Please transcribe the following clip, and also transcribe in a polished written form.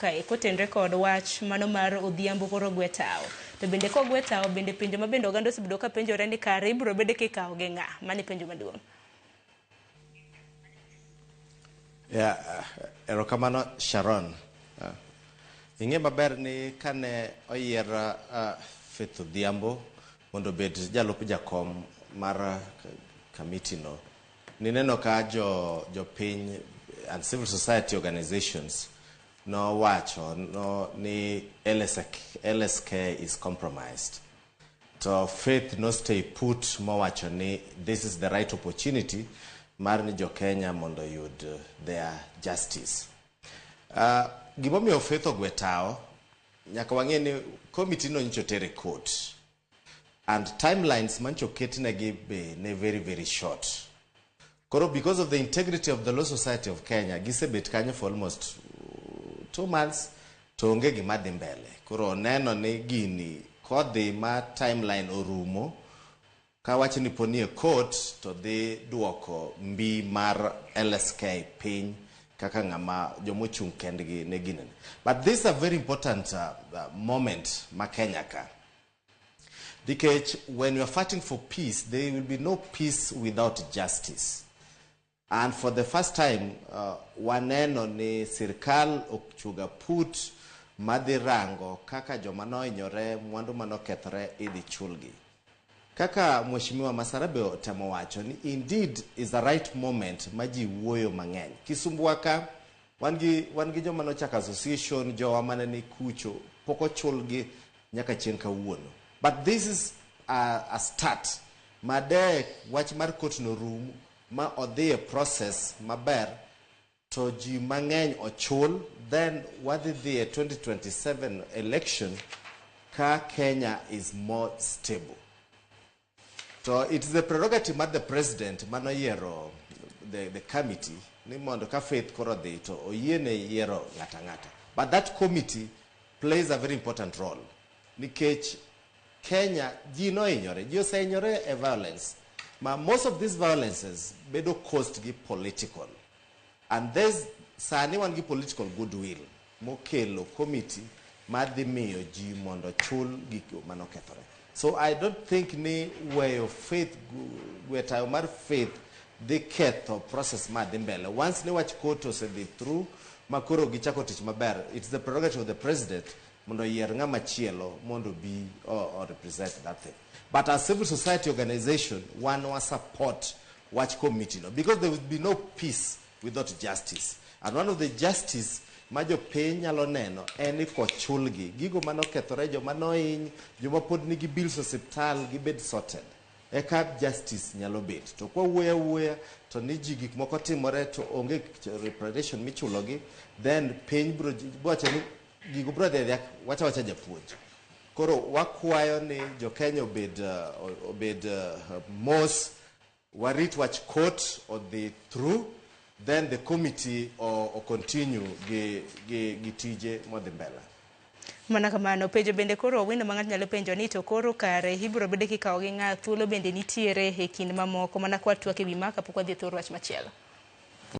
kae kotenre kod wach mano mar odhiambo koro gwetao. To bende ko gwetao bende penjo mabende oganda osebedo ka penjore ni kare ibiro bede kikawo gi ng'a. Mani penjo maduong'. Erokamano Sharon. Ing'e maber ni kane oyier Faith Odhiambo mondo bed jalup jakom mar komiti no, nineno ka jo piny and civil society organizations no wacho no ni LSK is compromised. So Faith no stay put mo wacho ni this is the right opportunity mar ni jo Kenya mondo yud their justice. Gimomiyo Faith ogwetao nyaka wang'e ni komiti no nyocha tere court and timelines mancho ketnegi be ne very short. Koro because of the integrity of the Law Society of Kenya gisebet kanyo for almost 2 months to onge gima dhi mbele. Koro neno ni gini kodhi ma timeline orumo ka wacho ni poni e court to dhi duoko mbi mar LSK piny kaka ngama jomochung kendgi ne ginen. But this is a very important moment ma Kenya ka. Nikech when you are fighting for peace, there will be no peace without justice. And for the first time, waneno ni sirkal okchuga put madhirango kaka jomano inyore mwandu mano kethre idhi chulgi. Kaka Mheshimiwa Masarabe otemo wacho ni indeed is the right moment maji wuoyo mang'eny. Kisumbua ka wangi jomano chaka association jowa mane ni kucho poko chulgi nyaka chien kawuono. But this is a start. Made wach mar court no room ma odhi a process maber to ji mang'eny ochul, then wadhi dhi a 2027 election ka Kenya is more stable. So it's the prerogative of the president mano yiero the committee ni mondo ka Faith koro dhi to oyiene yiero ng'ata. But that committee plays a very important role. Nikech Kenya ji no inyore, ji oseinyore a violence. Most of these violences bedo caused gi political. And there's sani wan gi political goodwill mokelo committee madhi miyo ji mondo chul gik mano kethore. So I don't think ni way of Faith gwetayo mar Faith dhi ketho process madhi mbele. Once ni wach court osedhi through makoro gichako tich maber, it's the prerogative of the president mondo yier ng'ama chielo mondo be or represent that thing. But as civil society organization, one will support watch committee no, because there will be no peace without justice. And one of the justice majo piny nyalo neno eni kochulgi gigo mano kethore joma nohiny joma pod nigi bills osiptal gibed sorted. Eka justice nyalo bet. To kwa wuoya to ni ji gik moko timore to onge reparation michulogi, then piny bro wacho ni gigo bro dhi wacha japuonj. Koro wakwayo ni jo Kenya obed mos warit wach court or the through, then the committee or continue gi tije modhi mbele. Mana kamano penjo bende koro wino mang'at nyalo penjo ni to koro kare ibiro bede kikawo gi ng'a thuolo bende nitiere e kind mamoko mana kwa twak ewi maka pok wadhi thoro wach machielo.